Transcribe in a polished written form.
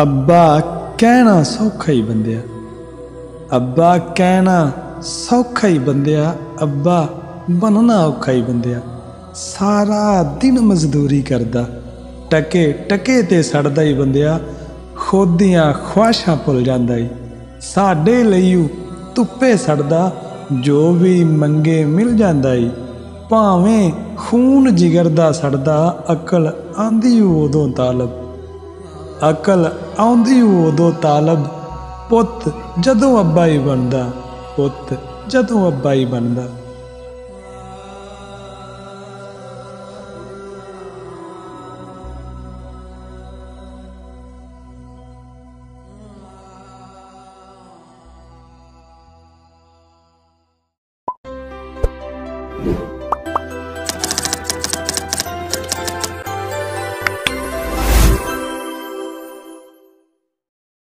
ਅੱਬਾ ਕਹਿਣਾ ਸੌਖਾ ਹੀ ਬੰਦਿਆ, ਅੱਬਾ ਕਹਿਣਾ ਸੌਖਾ ਹੀ ਬੰਦਿਆ, ਅੱਬਾ ਬਣਨਾ ਔਖਾ ਹੀ ਬੰਦਿਆ। ਸਾਰਾ ਦਿਨ ਮਜ਼ਦੂਰੀ ਕਰਦਾ, ਟਕੇ ਟਕੇ ਤੇ ਸੜਦਾ ਹੀ ਬੰਦਿਆ, ਖੁਦ ਦੀਆਂ ਖੁਆਇਸ਼ਾਂ ਭੁੱਲ ਜਾਂਦਾ ਈ। ਸਾਡੇ ਲਈ ਧੁੱਪੇ ਸੜਦਾ, ਜੋ ਵੀ ਮੰਗੇ ਮਿਲ ਜਾਂਦਾ ਈ। ਭਾਵੇਂ ਖੂਨ ਜਿਗਰ ਦਾ ਸੜਦਾ, ਅਕਲ ਆਂਦੀ ਉਦੋਂ ਤਾਲਬ, ਅਕਲ ਆਉਂਦੀ ਉਦੋਂ ਤਾਲਬ। ਪੁੱਤ ਜਦੋਂ ਅੱਬਾ ਹੀ ਬਣਦਾ, ਪੁੱਤ ਜਦੋਂ ਅੱਬਾ ਹੀ ਬਣਦਾ।